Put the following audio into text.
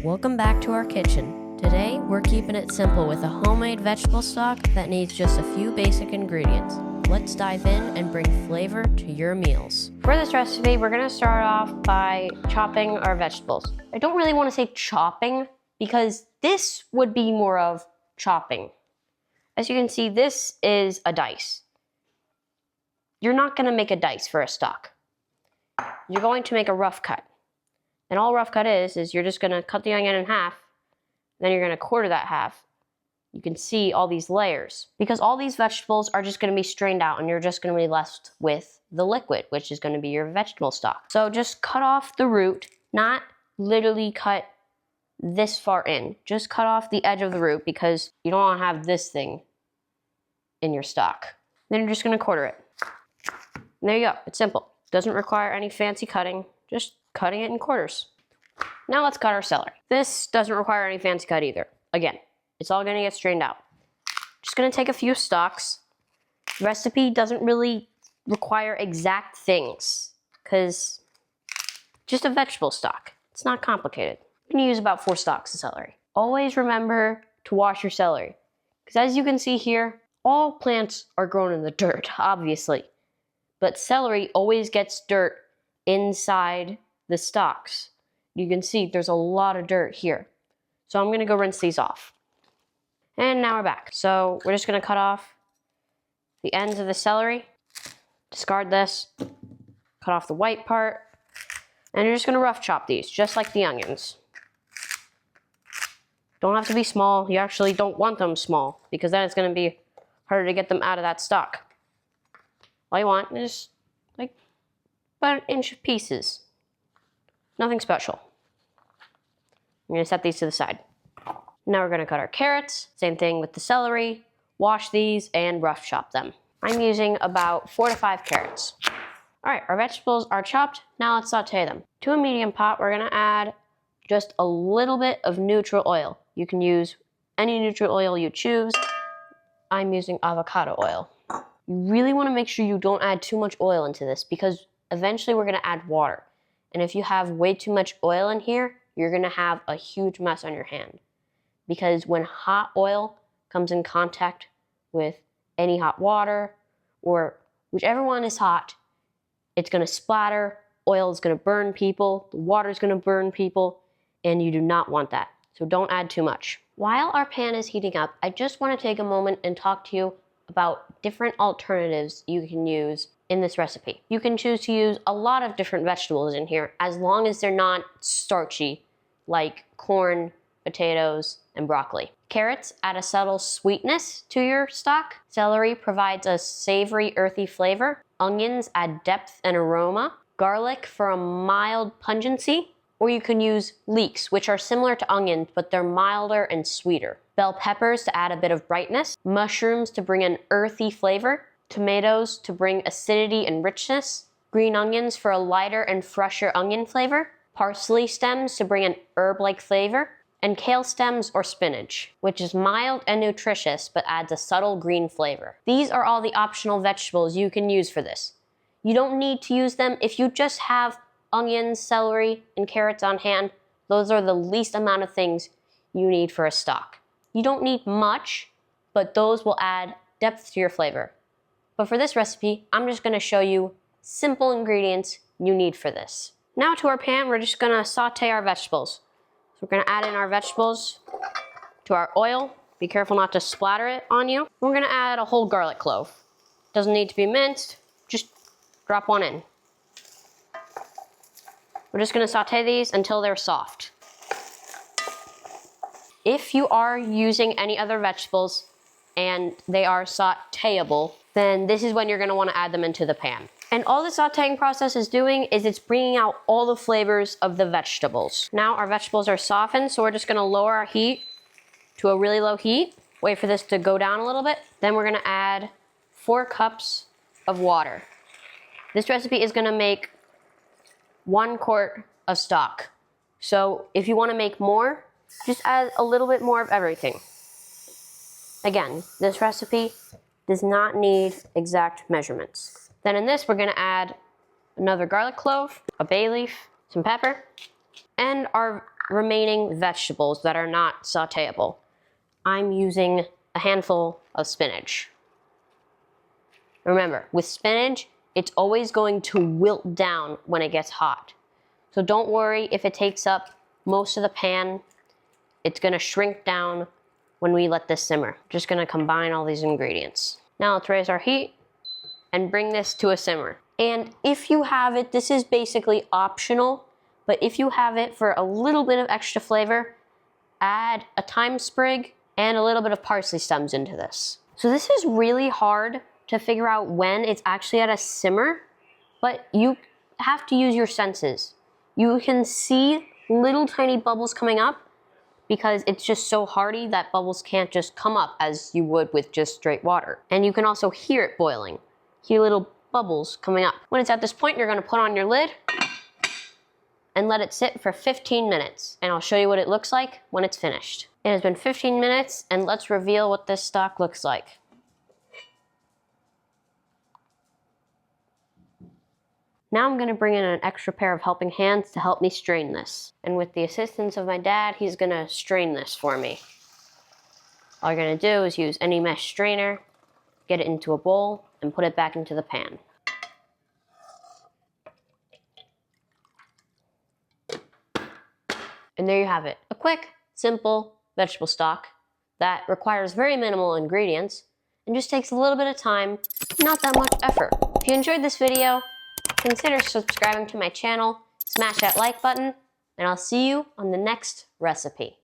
Welcome back to our kitchen. Today, we're keeping it simple with a homemade vegetable stock that needs just a few basic ingredients. Let's dive in and bring flavor to your meals. For this recipe, we're gonna start off by chopping our vegetables. I don't really wanna say chopping because this would be more of chopping. As you can see, this is a dice. You're not gonna make a dice for a stock. You're going to make a rough cut. And all rough cut is you're just gonna cut the onion in half, then you're gonna quarter that half. You can see all these layers because all these vegetables are just gonna be strained out and you're just gonna be left with the liquid, which is gonna be your vegetable stock. So just cut off the root, not literally cut this far in. Just cut off the edge of the root because you don't wanna have this thing in your stock. Then you're just gonna quarter it. And there you go, it's simple. Doesn't require any fancy cutting, just cutting it in quarters. Now let's cut our celery. This doesn't require any fancy cut either. Again, it's all gonna get strained out. Just gonna take a few stalks. The recipe doesn't really require exact things because just a vegetable stock. It's not complicated. You can use about 4 stalks of celery. Always remember to wash your celery because as you can see here, all plants are grown in the dirt, obviously. But celery always gets dirt inside the stalks. You can see there's a lot of dirt here. So I'm gonna go rinse these off. And now we're back. So we're just gonna cut off the ends of the celery, discard this, cut off the white part, and you're just gonna rough chop these, just like the onions. Don't have to be small. You actually don't want them small because then it's gonna be harder to get them out of that stalk. All you want is like about 1 inch pieces. Nothing special. I'm gonna set these to the side. Now we're gonna cut our carrots. Same thing with the celery. Wash these and rough chop them. I'm using about 4 to 5 carrots. All right, our vegetables are chopped. Now let's saute them. To a medium pot, we're gonna add just a little bit of neutral oil. You can use any neutral oil you choose. I'm using avocado oil. You really wanna make sure you don't add too much oil into this because eventually we're gonna add water. And if you have way too much oil in here, you're gonna have a huge mess on your hand. Because when hot oil comes in contact with any hot water or whichever one is hot, it's gonna splatter, oil is gonna burn people, the water is gonna burn people, and you do not want that. So don't add too much. While our pan is heating up, I just wanna take a moment and talk to you about different alternatives you can use in this recipe. You can choose to use a lot of different vegetables in here as long as they're not starchy, like corn, potatoes, and broccoli. Carrots add a subtle sweetness to your stock. Celery provides a savory, earthy flavor. Onions add depth and aroma. Garlic for a mild pungency. Or you can use leeks, which are similar to onions, but they're milder and sweeter. Bell peppers to add a bit of brightness. Mushrooms to bring an earthy flavor. Tomatoes to bring acidity and richness. Green onions for a lighter and fresher onion flavor. Parsley stems to bring an herb-like flavor. And kale stems or spinach, which is mild and nutritious but adds a subtle green flavor. These are all the optional vegetables you can use for this. You don't need to use them if you just have onions, celery, and carrots on hand. Those are the least amount of things you need for a stock. You don't need much, but those will add depth to your flavor. But for this recipe, I'm just gonna show you simple ingredients you need for this. Now to our pan, we're just gonna saute our vegetables. So we're gonna add in our vegetables to our oil. Be careful not to splatter it on you. We're gonna add a whole garlic clove. Doesn't need to be minced, just drop one in. We're just gonna saute these until they're soft. If you are using any other vegetables and they are sauteable, then this is when you're gonna wanna add them into the pan. And all the sauteing process is doing is it's bringing out all the flavors of the vegetables. Now our vegetables are softened, so we're just gonna lower our heat to a really low heat. Wait for this to go down a little bit. Then we're gonna add 4 cups of water. This recipe is gonna make 1 quart of stock. So if you wanna make more, just add a little bit more of everything. Again, this recipe does not need exact measurements. Then in this, we're gonna add another garlic clove, a bay leaf, some pepper, and our remaining vegetables that are not sauteable. I'm using a handful of spinach. Remember, with spinach, it's always going to wilt down when it gets hot. So don't worry if it takes up most of the pan. It's gonna shrink down when we let this simmer. Just gonna combine all these ingredients. Now let's raise our heat and bring this to a simmer. And if you have it, this is basically optional, but if you have it for a little bit of extra flavor, add a thyme sprig and a little bit of parsley stems into this. So this is really hard to figure out when it's actually at a simmer, but you have to use your senses. You can see little tiny bubbles coming up because it's just so hearty that bubbles can't just come up as you would with just straight water. And you can also hear it boiling. Hear little bubbles coming up. When it's at this point, you're gonna put on your lid and let it sit for 15 minutes. And I'll show you what it looks like when it's finished. It has been 15 minutes, and let's reveal what this stock looks like. Now I'm gonna bring in an extra pair of helping hands to help me strain this. And with the assistance of my dad, he's gonna strain this for me. All you're gonna do is use any mesh strainer, get it into a bowl, and put it back into the pan. And there you have it. A quick, simple vegetable stock that requires very minimal ingredients and just takes a little bit of time, not that much effort. If you enjoyed this video, consider subscribing to my channel, smash that like button, and I'll see you on the next recipe.